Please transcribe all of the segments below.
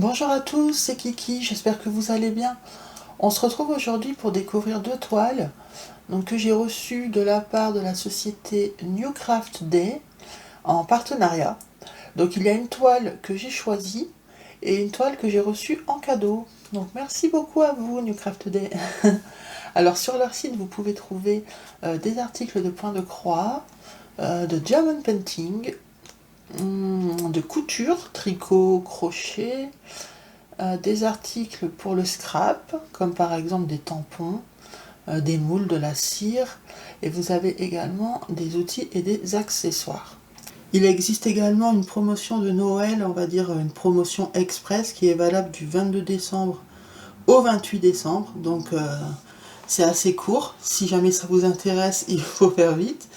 Bonjour à tous, c'est Kiki, j'espère que vous allez bien. On se retrouve aujourd'hui pour découvrir deux toiles que j'ai reçues de la part de la société New Craft Day en partenariat. Donc il y a une toile que j'ai choisie et une toile que j'ai reçue en cadeau. Donc merci beaucoup à vous New Craft Day. Alors sur leur site vous pouvez trouver des articles de point de croix, de diamond painting, de couture, tricot, crochet, des articles pour le scrap, comme par exemple des tampons, des moules, de la cire, et vous avez également des outils et des accessoires. Il existe également une promotion de Noël, on va dire une promotion express qui est valable du 22 décembre au 28 décembre, donc c'est assez court, si jamais ça vous intéresse il faut faire vite.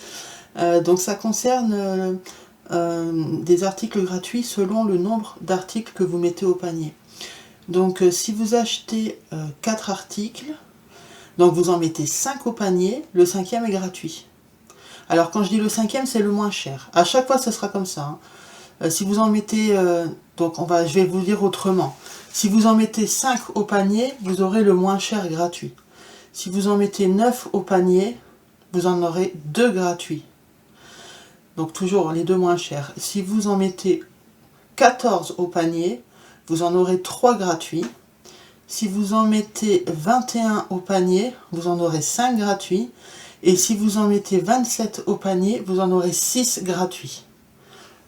Donc ça concerne des articles gratuits selon le nombre d'articles que vous mettez au panier. Donc si vous achetez 4 articles, donc vous en mettez 5 au panier, le 5e est gratuit. Alors quand je dis le 5e, c'est le moins cher. À chaque fois, ce sera comme ça. Si vous en mettez, je vais vous dire autrement. Si vous en mettez 5 au panier, vous aurez le moins cher gratuit. Si vous en mettez 9 au panier, vous en aurez 2 gratuits. Donc toujours les deux moins chers. Si vous en mettez 14 au panier, vous en aurez 3 gratuits. Si vous en mettez 21 au panier, vous en aurez 5 gratuits. Et si vous en mettez 27 au panier, vous en aurez 6 gratuits.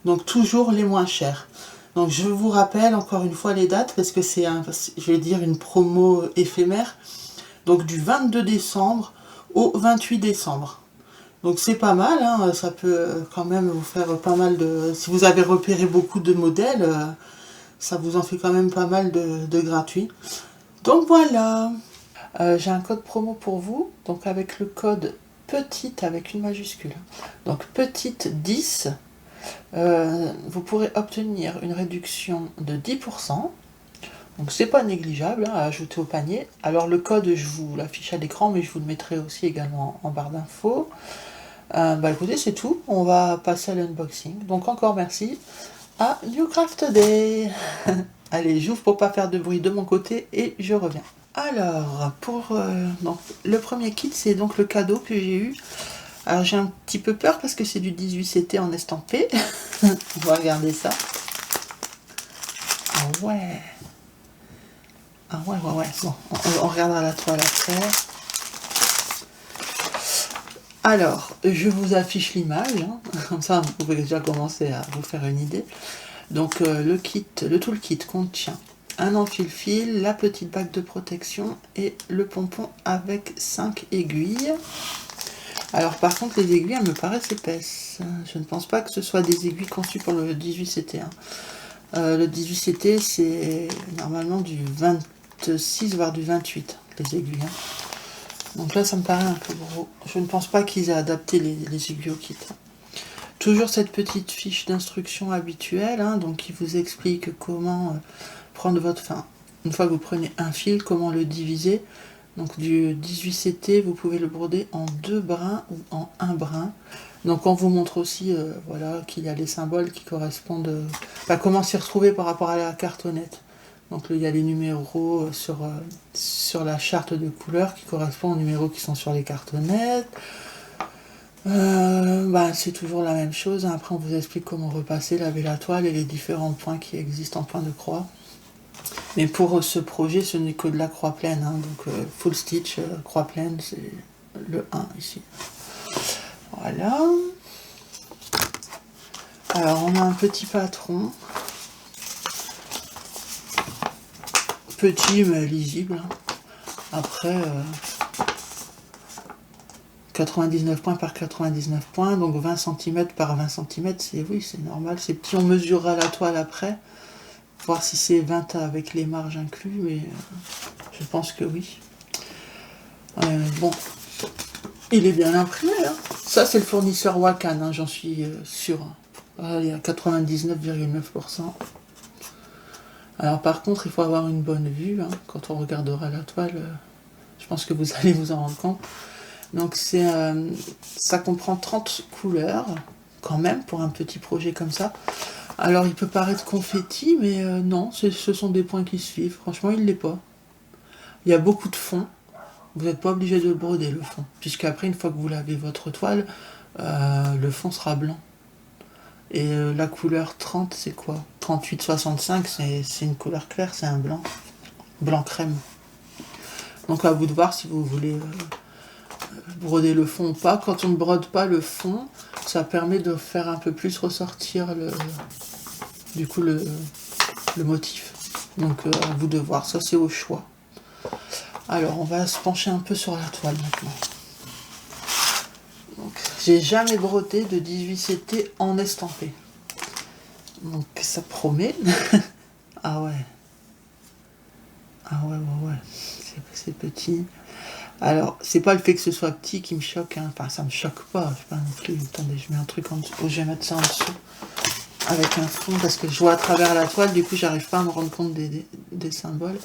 Donc toujours les moins chers. Donc je vous rappelle encore une fois les dates parce que c'est je vais dire une promo éphémère. Donc du 22 décembre au 28 décembre. Donc c'est pas mal, hein, ça peut quand même vous faire pas mal de... Si vous avez repéré beaucoup de modèles, ça vous en fait quand même pas mal de gratuits. Donc voilà, j'ai un code promo pour vous, donc avec le code petite avec une majuscule, donc petite 10, vous pourrez obtenir une réduction de 10%, donc c'est pas négligeable à ajouter au panier. Alors le code je vous l'affiche à l'écran, mais je vous le mettrai aussi également en barre d'infos. Écoutez, c'est tout, on va passer à l'unboxing, donc encore merci à New Craft Day. Allez, j'ouvre pour pas faire de bruit de mon côté et je reviens. Alors, donc, le premier kit, c'est donc le cadeau que j'ai eu. Alors j'ai un petit peu peur parce que c'est du 18CT en estampé. On va regarder ça. Ah ouais. Ah ouais. Bon, on regardera la toile après. Alors, je vous affiche l'image, hein. Comme ça vous pouvez déjà commencer à vous faire une idée. Donc le toolkit contient un enfile-fil, la petite bague de protection et le pompon avec 5 aiguilles. Alors par contre les aiguilles elles me paraissent épaisses. Je ne pense pas que ce soit des aiguilles conçues pour le 18CT. Le 18CT c'est normalement du 26 voire du 28 les aiguilles. Donc là ça me paraît un peu gros. Je ne pense pas qu'ils aient adapté les aiguilles au kit. Toujours cette petite fiche d'instruction habituelle, donc qui vous explique comment prendre votre... une fois que vous prenez un fil, comment le diviser. Donc du 18CT, vous pouvez le broder en 2 brins ou en 1 brin. Donc on vous montre aussi voilà, qu'il y a les symboles qui correspondent... comment s'y retrouver par rapport à la cartonnette. Donc il y a les numéros sur la charte de couleurs qui correspondent aux numéros qui sont sur les cartonnettes. C'est toujours la même chose. Après on vous explique comment repasser, laver la toile et les différents points qui existent en point de croix. Mais pour ce projet ce n'est que de la croix pleine, donc full stitch, croix pleine, c'est le 1 ici. Voilà. Alors on a un petit patron. Petit mais lisible. Après 99 points par 99 points, donc 20 cm par 20 cm, c'est normal, c'est petit, on mesurera la toile après, voir si c'est 20 avec les marges inclus, mais je pense que oui. Bon, il est bien imprimé, ça c'est le fournisseur Wakan, j'en suis sûr, il y a 99,9%. Alors par contre, il faut avoir une bonne vue, quand on regardera la toile, je pense que vous allez vous en rendre compte. Donc ça comprend 30 couleurs, quand même, pour un petit projet comme ça. Alors il peut paraître confetti, mais non, ce sont des points qui suivent. Franchement, il l'est pas. Il y a beaucoup de fond. Vous n'êtes pas obligé de le broder le fond, puisqu'après, une fois que vous lavez votre toile, le fond sera blanc. Et la couleur 30, c'est quoi? 38-65, c'est une couleur claire, c'est un blanc. Blanc crème. Donc à vous de voir si vous voulez broder le fond ou pas. Quand on ne brode pas le fond, ça permet de faire un peu plus ressortir le motif. Donc à vous de voir, ça c'est au choix. Alors on va se pencher un peu sur la toile maintenant. Donc j'ai jamais brodé de 18CT en estampé. Donc ça promet. Ah ouais. Ah ouais, c'est petit. Alors, c'est pas le fait que ce soit petit qui me choque, hein. Enfin, ça me choque pas, je sais pas non plus. Attendez, je mets un truc en dessous. Oh, je vais mettre ça en dessous. Avec un fond, parce que je vois à travers la toile, du coup, j'arrive pas à me rendre compte des symboles.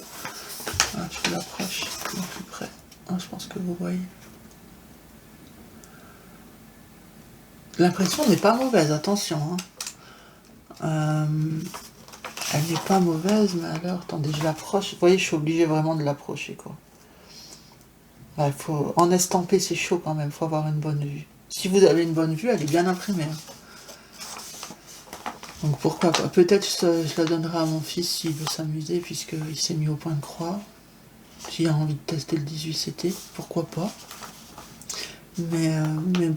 Ah, je vous l'approche plus près. Ah, je pense que vous voyez. L'impression n'est pas mauvaise, attention. Hein. Elle n'est pas mauvaise, mais alors, attendez, je l'approche. Vous voyez, je suis obligée vraiment de l'approcher, quoi. Ouais, en estamper, c'est chaud quand même, il faut avoir une bonne vue. Si vous avez une bonne vue, elle est bien imprimée. Hein. Donc pourquoi pas. Peut-être je la donnerai à mon fils s'il veut s'amuser, puisqu'il s'est mis au point de croix. S'il a envie de tester le 18CT, pourquoi pas. Mais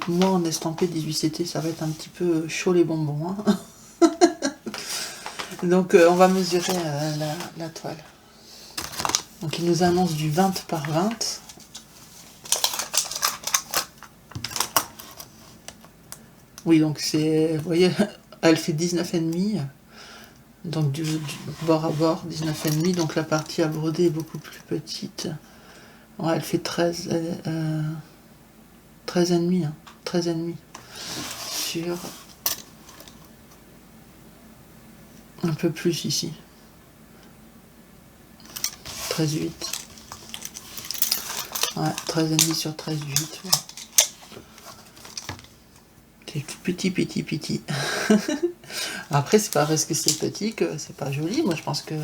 moi, en estampé 18CT, ça va être un petit peu chaud les bonbons. Hein. Donc on va mesurer la toile. Donc il nous annonce du 20 par 20. Oui, donc c'est, vous voyez, elle fait 19,5. Donc du bord à bord, 19,5. Donc la partie à broder est beaucoup plus petite. Ouais, elle fait 13,5. Hein, 13,5. Sur un peu plus ici. 13,8. Ouais, 13,5 sur 13,8. Ouais. C'est tout petit. Après, c'est pas parce que c'est petit que c'est pas joli. Moi, je pense qu'il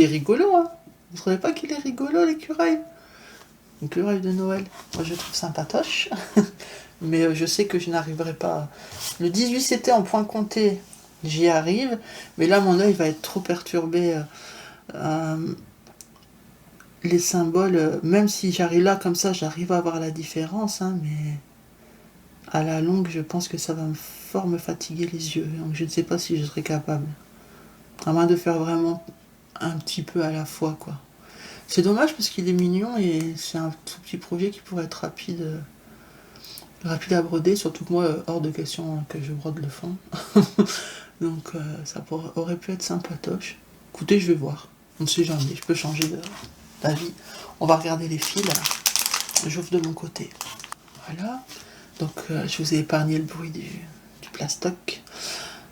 est rigolo. Hein. Vous trouvez pas qu'il est rigolo, l'écureuil? L'écureuil de Noël. Moi, je trouve sympatoche. Mais je sais que je n'arriverai pas. Le 18CT en point compté, j'y arrive. Mais là, mon œil va être trop perturbé. Les symboles, même si j'arrive là comme ça, j'arrive à voir la différence. Hein, mais à la longue, je pense que ça va fort me fatiguer les yeux. Donc, je ne sais pas si je serai capable. À moins de faire vraiment un petit peu à la fois, quoi. C'est dommage parce qu'il est mignon et c'est un tout petit projet qui pourrait être rapide à broder, surtout que moi, hors de question que je brode le fond. Donc ça aurait pu être sympatoche. Écoutez, je vais voir. On ne sait jamais, je peux changer d'avis. On va regarder les fils. J'ouvre de mon côté. Voilà. Donc je vous ai épargné le bruit du plastoc.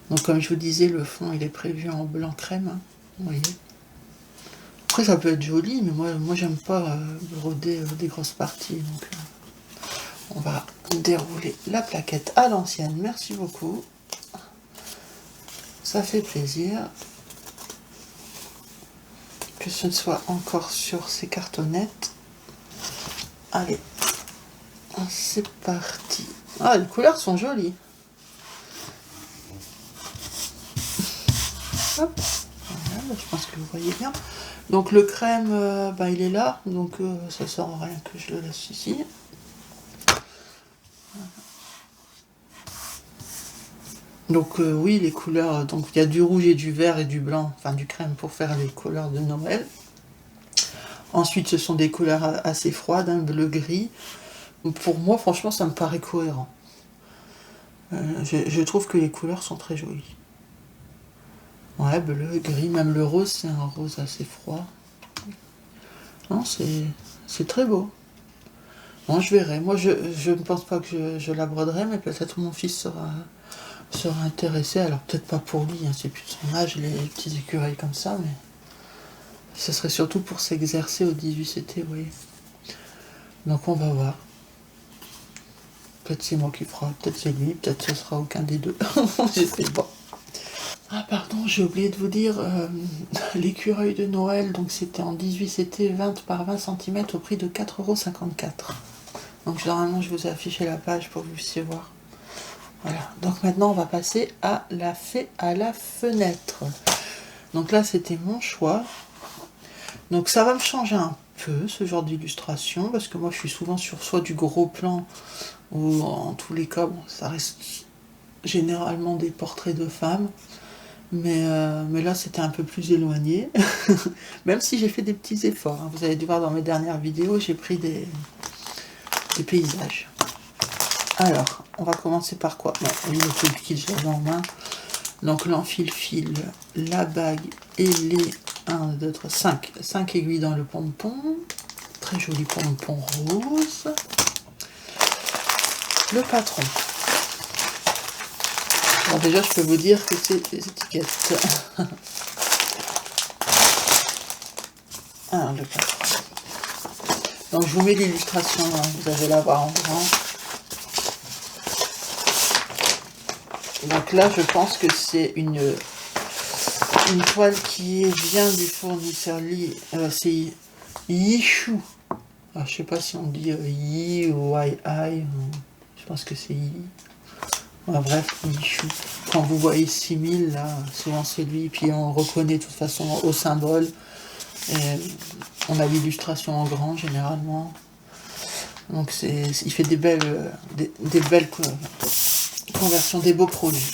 Donc comme je vous disais, le fond il est prévu en blanc crème. Hein, vous voyez. Après ça peut être joli, mais moi j'aime pas broder des grosses parties. Donc on va dérouler la plaquette à l'ancienne. Merci beaucoup. Ça fait plaisir que ce soit encore sur ces cartonnettes. Allez, c'est parti. Ah, les couleurs sont jolies. Hop. Voilà, je pense que vous voyez bien. Donc le crème, il est là, donc ça sert à rien que je le laisse ici. Donc oui, les couleurs, donc il y a du rouge et du vert et du blanc, enfin du crème pour faire les couleurs de Noël. Ensuite, ce sont des couleurs assez froides, hein, bleu-gris. Pour moi, franchement, ça me paraît cohérent. Je trouve que les couleurs sont très jolies. Ouais, bleu, gris, même le rose, c'est un rose assez froid. Non, c'est très beau. Bon, je verrai. Moi, je ne pense pas que je la broderai, mais peut-être mon fils sera intéressé. Alors, peut-être pas pour lui, hein, c'est plus de son âge, les petits écureuils comme ça, mais ce serait surtout pour s'exercer au 18CT, vous voyez. Donc, on va voir. Peut-être c'est moi qui fera, peut-être c'est lui, peut-être ce sera aucun des deux. Je sais pas. Ah pardon, j'ai oublié de vous dire, l'écureuil de Noël, donc c'était en 18, c'était 20 par 20 centimètres au prix de 4,54 €. Donc normalement je vous ai affiché la page pour que vous puissiez voir. Voilà, donc maintenant on va passer à la fée à la fenêtre. Donc là c'était mon choix. Donc ça va me changer un peu ce genre d'illustration, parce que moi je suis souvent sur soit du gros plan, ou en tous les cas, bon, ça reste généralement des portraits de femmes. Mais là, c'était un peu plus éloigné. Même si j'ai fait des petits efforts. Hein. Vous avez dû voir dans mes dernières vidéos, j'ai pris des paysages. Alors, on va commencer par quoi? Bon, oui, le truc que j'avais en main. Donc, l'enfile-fil, la bague et les 1, 2, 3, 5 aiguilles dans le pompon. Très joli pompon rose. Le patron. Bon, déjà, je peux vous dire que c'est des étiquettes. Alors, le patron. Donc, je vous mets l'illustration, hein, vous allez la voir en grand. Donc là, je pense que c'est une toile qui vient du fournisseur c'est Yishu. Alors, je sais pas si on dit Yi ou I. Je pense que c'est Yi. Ouais, bref, Yishu. Quand vous voyez 6000, là, souvent c'est lui. Puis on reconnaît de toute façon au symbole. Et on a l'illustration en grand généralement. Donc il fait des belles conversions, des beaux produits.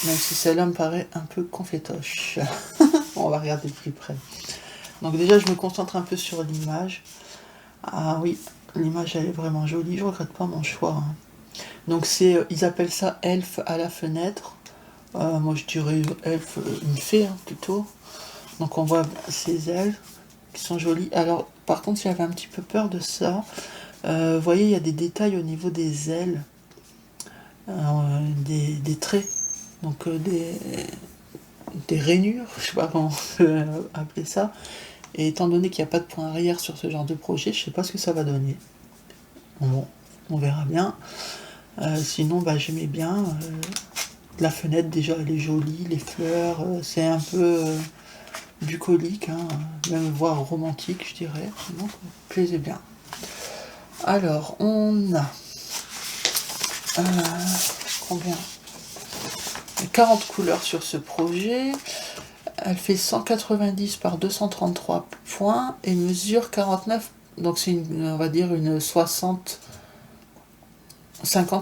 Même si celle-là me paraît un peu confétoche. On va regarder de plus près. Donc déjà, je me concentre un peu sur l'image. Ah oui, l'image, elle est vraiment jolie. Je regrette pas mon choix. Hein. Donc ils appellent ça elfe à la fenêtre. Moi, je dirais elfe, une fée hein, plutôt. Donc on voit ces ailes qui sont jolies. Alors, par contre, j'avais un petit peu peur de ça. Vous voyez, il y a des détails au niveau des ailes. Des traits. Donc des rainures, je sais pas comment on peut appeler ça. Et étant donné qu'il n'y a pas de point arrière sur ce genre de projet, je sais pas ce que ça va donner. Bon, on verra bien. Sinon, bah, j'aimais bien. La fenêtre, déjà, elle est jolie. Les fleurs, c'est un peu bucolique, hein, même voire romantique, je dirais. Donc, plaisait bien. Alors, on a combien 40 couleurs sur ce projet. Elle fait 190 par 233 points et mesure 49. Donc c'est on va dire une 50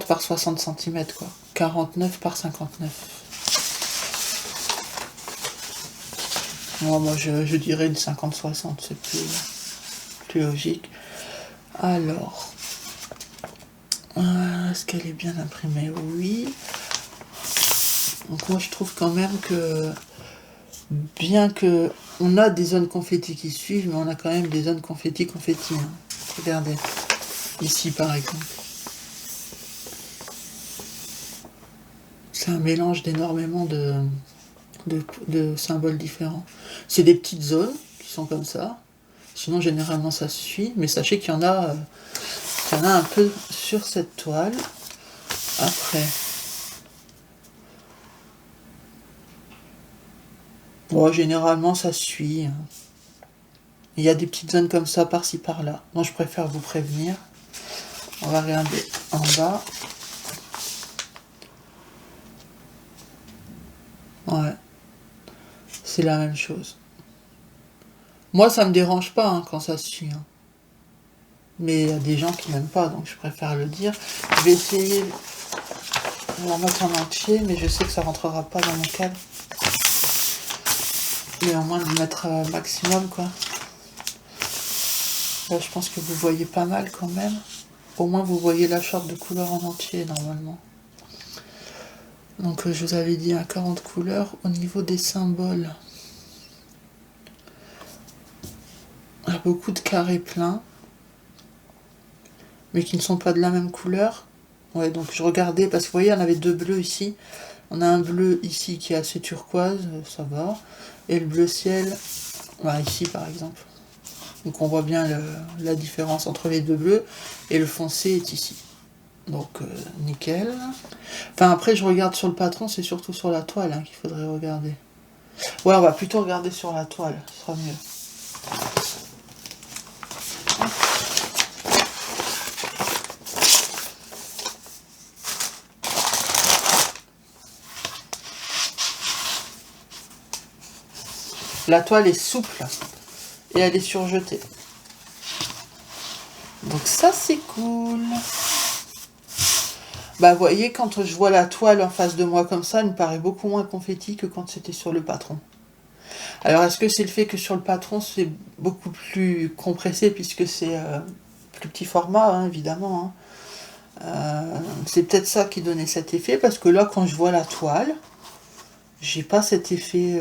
par 60 cm quoi. 49 par 59. Moi je dirais une 50-60, c'est plus logique. Alors, est-ce qu'elle est bien imprimée? Oui. Donc moi je trouve quand même que bien que on a des zones confetti qui suivent, mais on a quand même des zones confetti. Hein. Regardez, ici par exemple. C'est un mélange d'énormément de symboles différents. C'est des petites zones qui sont comme ça. Sinon généralement ça suit, mais sachez qu'il y en a un peu sur cette toile. Après. Bon, généralement ça suit. Hein. Il y a des petites zones comme ça par-ci par-là. Donc je préfère vous prévenir. On va regarder en bas. Ouais. C'est la même chose. Moi ça me dérange pas hein, quand ça suit. Hein. Mais il y a des gens qui n'aiment pas, donc je préfère le dire. Je vais essayer de la mettre en entier, mais je sais que ça rentrera pas dans mon cadre. Mais au moins de mettre maximum quoi. Là je pense que vous voyez pas mal quand même. Au moins vous voyez la charte de couleurs en entier normalement. Donc je vous avais dit à 40 couleurs au niveau des symboles. Il y a beaucoup de carrés pleins. Mais qui ne sont pas de la même couleur. Ouais, donc je regardais, parce que vous voyez, on avait deux bleus ici. On a un bleu ici qui est assez turquoise, ça va. Et le bleu ciel, voilà, ici par exemple. Donc on voit bien la différence entre les deux bleus. Et le foncé est ici. Donc nickel. Enfin après je regarde sur le patron, c'est surtout sur la toile hein, qu'il faudrait regarder. Ouais, on va plutôt regarder sur la toile, ce sera mieux. La toile est souple et elle est surjetée. Donc ça c'est cool. Bah vous voyez, quand je vois la toile en face de moi comme ça, elle me paraît beaucoup moins confetti que quand c'était sur le patron. Alors est-ce que c'est le fait que sur le patron c'est beaucoup plus compressé puisque c'est plus petit format hein, évidemment. Hein. C'est peut-être ça qui donnait cet effet parce que là quand je vois la toile, j'ai pas cet effet...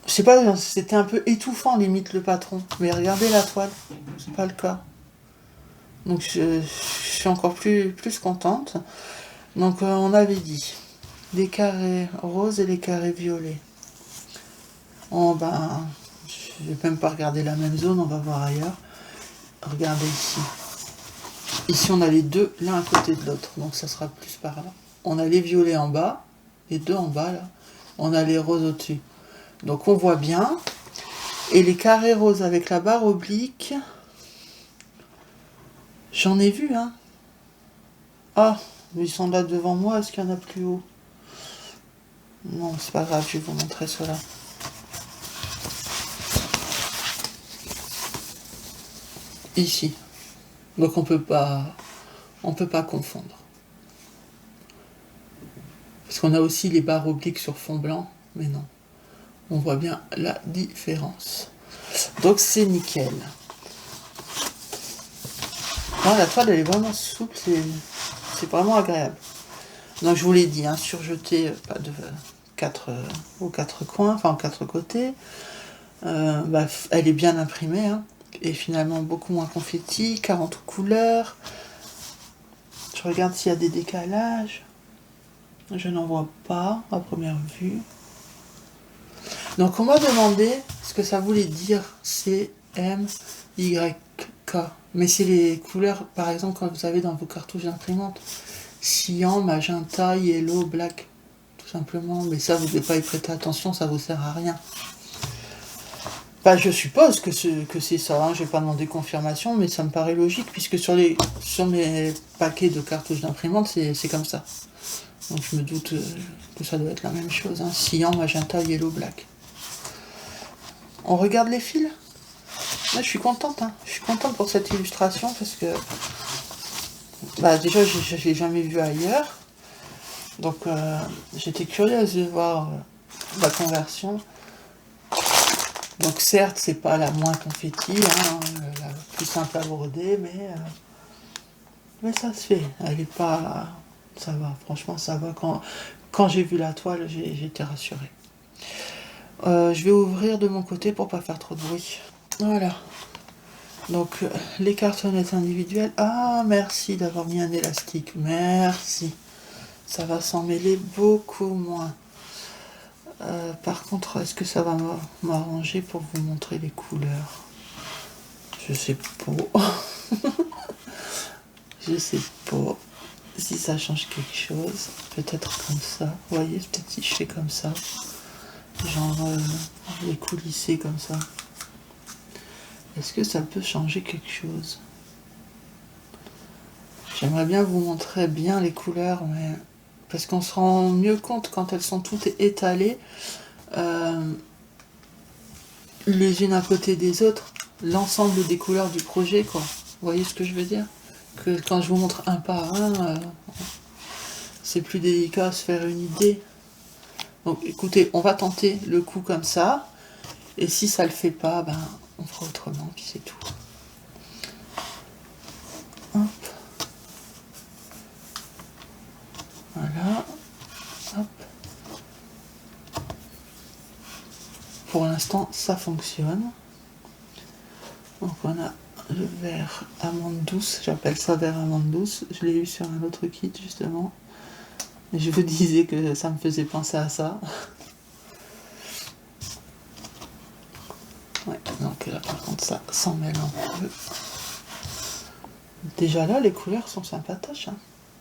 Je sais pas, c'était un peu étouffant limite le patron. Mais regardez la toile, c'est pas le cas. Donc je suis encore plus contente. Donc on avait dit des carrés roses et des carrés violets. Oh ben, je vais même pas regarder la même zone, on va voir ailleurs. Regardez ici. Ici on a les deux l'un à côté de l'autre, donc ça sera plus par là. On a les violets en bas, les deux en bas là. On a les roses au-dessus. Donc on voit bien. Et les carrés roses avec la barre oblique, j'en ai vu, hein. Ah, ils sont là devant moi, est-ce qu'il y en a plus haut? Non, c'est pas grave, je vais vous montrer cela. Ici. Donc on peut pas confondre. Parce qu'on a aussi les barres obliques sur fond blanc, mais non. On voit bien la différence. Donc c'est nickel. Non, la toile elle est vraiment souple, c'est vraiment agréable. Donc je vous l'ai dit, hein, surjeté pas de aux quatre coins, enfin aux quatre côtés. Bah, elle est bien imprimée, hein, et finalement beaucoup moins confetti, 40 couleurs. Je regarde s'il y a des décalages. Je n'en vois pas à première vue. Donc on m'a demandé ce que ça voulait dire CMYK. Mais c'est les couleurs, par exemple, quand vous avez dans vos cartouches d'imprimante. Cyan, magenta, yellow, black. Tout simplement. Mais ça, vous ne devez pas y prêter attention, ça vous sert à rien. Bah, je suppose que c'est ça. Hein. Je n'ai pas demandé confirmation, mais ça me paraît logique, puisque sur mes paquets de cartouches d'imprimante, c'est comme ça. Donc je me doute que ça doit être la même chose. Hein. Cyan, magenta, yellow, black. On regarde les fils. Là, je suis contente. Hein. Je suis contente pour cette illustration parce que bah, déjà, je ne l'ai jamais vu ailleurs. Donc, j'étais curieuse de voir la conversion. Donc, certes, c'est pas la moins confetti, hein, la plus simple à broder, mais ça se fait. Elle est pas... Ça va, franchement, ça va. Quand j'ai vu la toile, j'ai été rassurée. Je vais ouvrir de mon côté pour pas faire trop de bruit. Voilà. Donc les cartonnettes individuelles. Ah, merci d'avoir mis un élastique. Merci. Ça va s'en mêler beaucoup moins. Par contre, est-ce que ça va m'arranger pour vous montrer les couleurs? Je sais pas. Je sais pas si ça change quelque chose. Peut-être comme ça. Vous voyez, peut-être si je fais comme ça. Genre les coulisser comme ça. Est-ce que ça peut changer quelque chose? J'aimerais bien vous montrer bien les couleurs, mais parce qu'on se rend mieux compte quand elles sont toutes étalées, les unes à côté des autres, l'ensemble des couleurs du projet, quoi. Vous voyez ce que je veux dire? Que quand je vous montre un par un, c'est plus délicat à se faire une idée. Donc écoutez, on va tenter le coup comme ça, et si ça le fait pas, ben on fera autrement, puis c'est tout. Hop. Voilà. Hop. Pour l'instant, ça fonctionne. Donc on a le vert amande douce, j'appelle ça vert amande douce. Je l'ai eu sur un autre kit justement. Et je vous disais que ça me faisait penser à ça. Ouais, donc là par contre ça s'en mêle un peu. Déjà là, les couleurs sont sympatoches. Hein.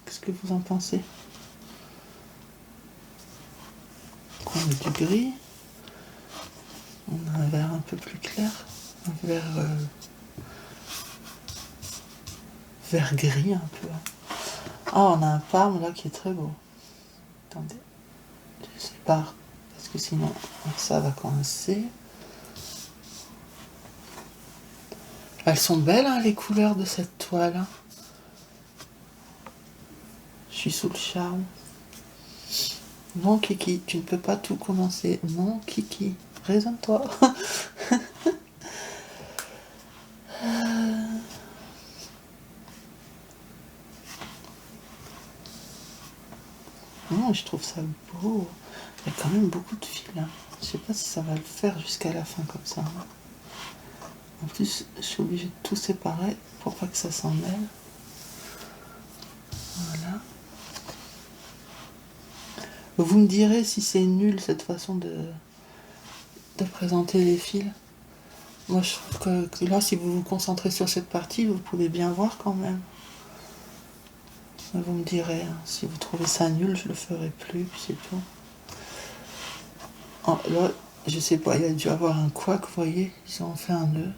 Qu'est-ce que vous en pensez? On met du gris. On a un vert un peu plus clair. Un vert, vert gris un peu. Ah, on a un parme là qui est très beau. Attendez. Je sépare. Parce que sinon, ça va coincer. Elles sont belles, hein, les couleurs de cette toile. Hein. Je suis sous le charme. Non, Kiki, tu ne peux pas tout commencer. Non, Kiki, raisonne-toi. Non, je trouve ça beau. Il y a quand même beaucoup de fils. Hein. Je sais pas si ça va le faire jusqu'à la fin comme ça. Hein. En plus, je suis obligée de tout séparer pour pas que ça s'en mêle. Voilà. Vous me direz si c'est nul cette façon de présenter les fils. Moi, je trouve que là, si vous vous concentrez sur cette partie, vous pouvez bien voir quand même. Vous me direz, hein, si vous trouvez ça nul, je le ferai plus, puis c'est tout. Oh, là, je sais pas, il y a dû avoir un couac, vous voyez, ils ont fait un nœud.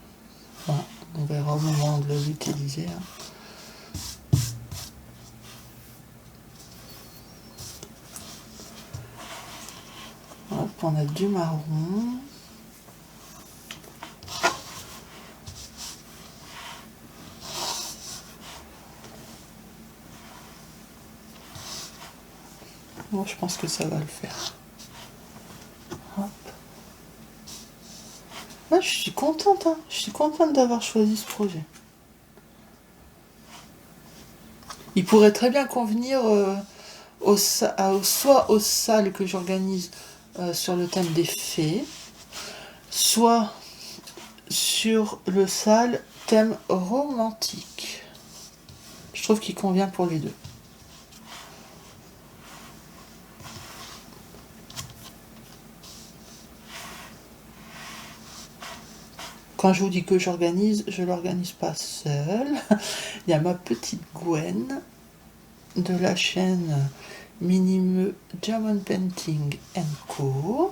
Bon, on verra au moment de l'utiliser. Hein. Hop, on a du marron. Moi, je pense que ça va le faire. Hop. Ah, je suis contente, hein. Je suis contente d'avoir choisi ce projet. Il pourrait très bien convenir soit aux salles que j'organise sur le thème des fées, soit sur le salle thème romantique. Je trouve qu'il convient pour les deux. Quand je vous dis que j'organise, je ne l'organise pas seule. Il y a ma petite Gwen de la chaîne Minime German Painting Co.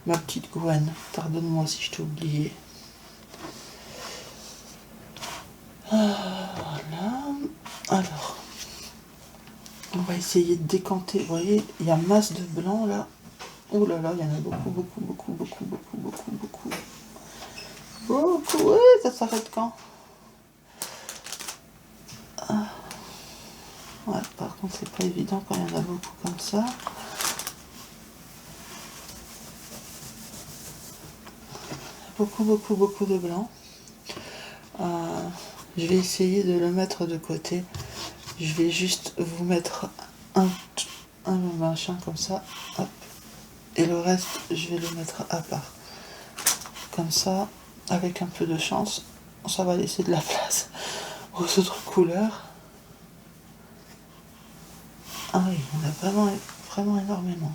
Ma petite Gwen, pardonne-moi si je t'ai oublié. Voilà. Alors, on va essayer de décanter. Vous voyez, il y a masse de blanc là. Oh là là, il y en a beaucoup. Beaucoup, ouais, ça s'arrête quand? Ouais, par contre, c'est pas évident quand il y en a beaucoup comme ça. Beaucoup de blanc. Je vais essayer de le mettre de côté. Je vais juste vous mettre un machin comme ça. Hop. Et le reste, je vais le mettre à part. Comme ça, avec un peu de chance, ça va laisser de la place aux autres couleurs. Ah oui, on a vraiment énormément.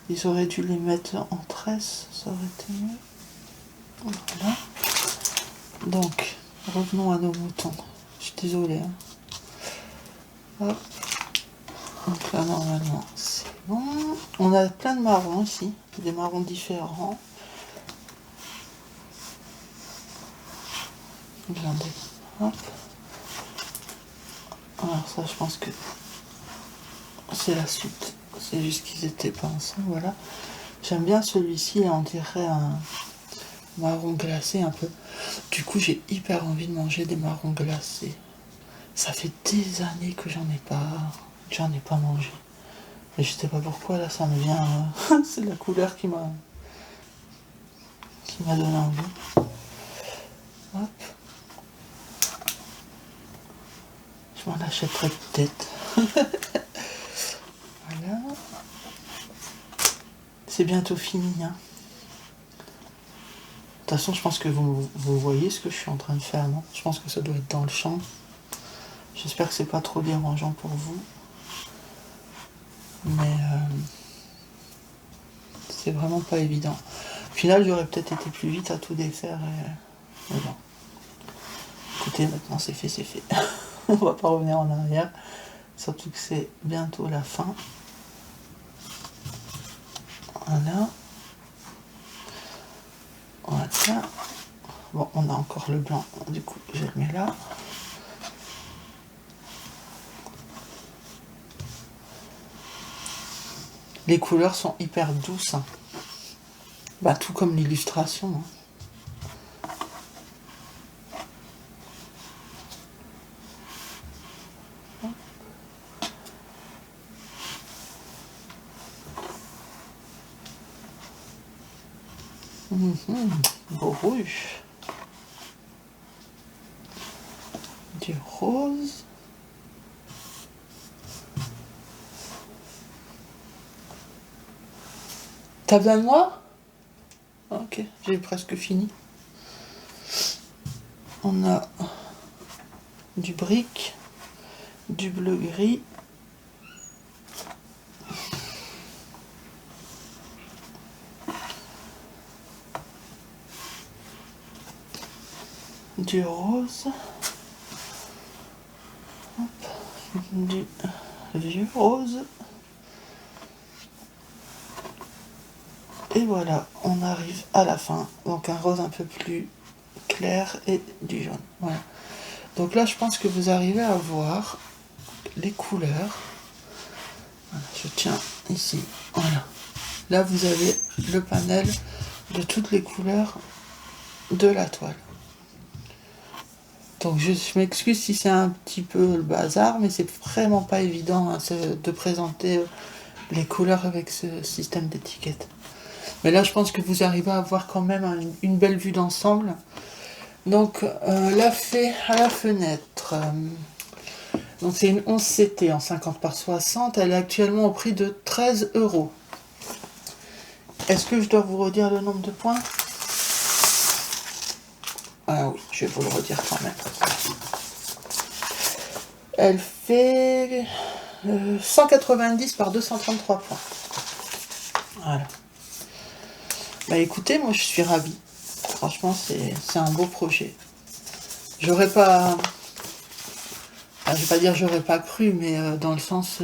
Ils auraient dû les mettre en tresse, ça aurait été mieux. Voilà. Donc, revenons à nos moutons. Je suis désolée. Hein. Hop. Donc là, normalement, c'est bon. On a plein de marrons ici, des marrons différents. Regardez. Hop. Alors ça, je pense que c'est la suite. C'est juste qu'ils étaient pas ensemble, voilà. J'aime bien celui-ci, on dirait un marron glacé un peu. Du coup, j'ai hyper envie de manger des marrons glacés. Ça fait des années que j'en ai pas mangé. Et je sais pas pourquoi, là, ça me vient... c'est la couleur qui m'a donné envie. Hop. Je m'en achèterai peut-être. Voilà. C'est bientôt fini. Hein. De toute façon, je pense que vous voyez ce que je suis en train de faire, non? Je pense que ça doit être dans le champ. J'espère que c'est pas trop dérangeant pour vous. Mais c'est vraiment pas évident. Au final, j'aurais peut-être été plus vite à tout défaire. Mais bon. écoutez, maintenant c'est fait, c'est fait. On va pas revenir en arrière. Surtout que c'est bientôt la fin. Voilà. Voilà. Bon, on a encore le blanc, du coup, je le mets là. Les couleurs sont hyper douces. Hein. Bah, tout comme l'illustration. Hein. Beau rouge. Du rose. T'as besoin de moi? Ok, j'ai presque fini. On a du brique, du bleu gris. Du rose. Hop. Du vieux rose. Et voilà, on arrive à la fin. Donc un rose un peu plus clair et du jaune. Voilà. Donc là, je pense que vous arrivez à voir les couleurs. Voilà, je tiens ici. Voilà. Là, vous avez le panel de toutes les couleurs de la toile. Donc je m'excuse si c'est un petit peu le bazar, mais c'est vraiment pas évident hein, de présenter les couleurs avec ce système d'étiquette. Mais là je pense que vous arrivez à avoir quand même une belle vue d'ensemble. Donc la fée à la fenêtre. Donc c'est une 11 CT en 50 par 60. Elle est actuellement au prix de 13 €. Est-ce que je dois vous redire le nombre de points? Ah oui, je vais vous le redire quand même. Elle fait 190 par 233 points. Voilà. Bah écoutez, moi je suis ravie. Franchement, c'est un beau projet. J'aurais pas... Enfin, je vais pas dire j'aurais pas cru, mais dans le sens...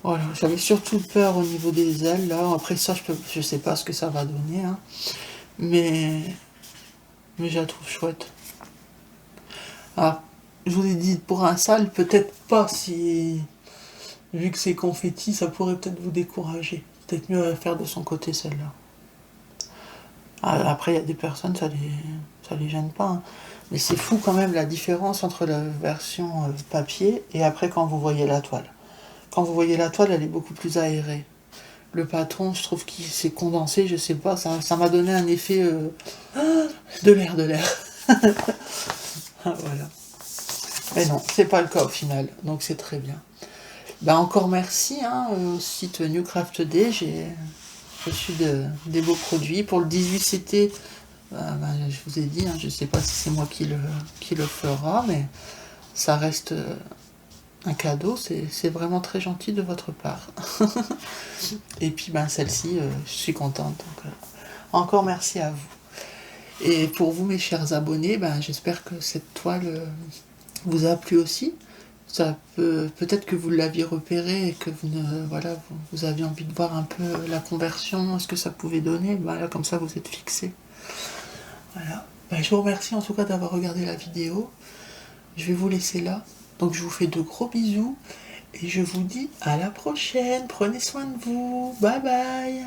voilà, j'avais surtout peur au niveau des ailes, là. Après ça, je sais pas ce que ça va donner, hein. Mais je la trouve chouette. Alors, je vous ai dit, pour un sale, peut-être pas si... Vu que c'est confetti, ça pourrait peut-être vous décourager. Peut-être mieux à faire de son côté, celle-là. Après, il y a des personnes, ça les gêne pas. Hein. Mais c'est fou quand même la différence entre la version papier et après quand vous voyez la toile. Quand vous voyez la toile, elle est beaucoup plus aérée. Le patron, je trouve qu'il s'est condensé, je sais pas, ça m'a donné un effet de l'air. Voilà. Mais non, c'est pas le cas au final, donc c'est très bien. Bah encore merci hein, au site Newcraft Day, j'ai reçu des beaux produits. Pour le 18 CT, je vous ai dit, hein, je sais pas si c'est moi qui le fera, mais ça reste un cadeau, c'est vraiment très gentil de votre part. Et puis celle-ci, je suis contente. Donc, encore merci à vous. Et pour vous mes chers abonnés, j'espère que cette toile vous a plu aussi. Ça peut-être que vous l'aviez repéré et que vous aviez envie de voir un peu la conversion, ce que ça pouvait donner. Voilà, comme ça vous êtes fixé. Voilà. Je vous remercie en tout cas d'avoir regardé la vidéo. Je vais vous laisser là. Donc je vous fais de gros bisous et je vous dis à la prochaine. Prenez soin de vous. Bye bye.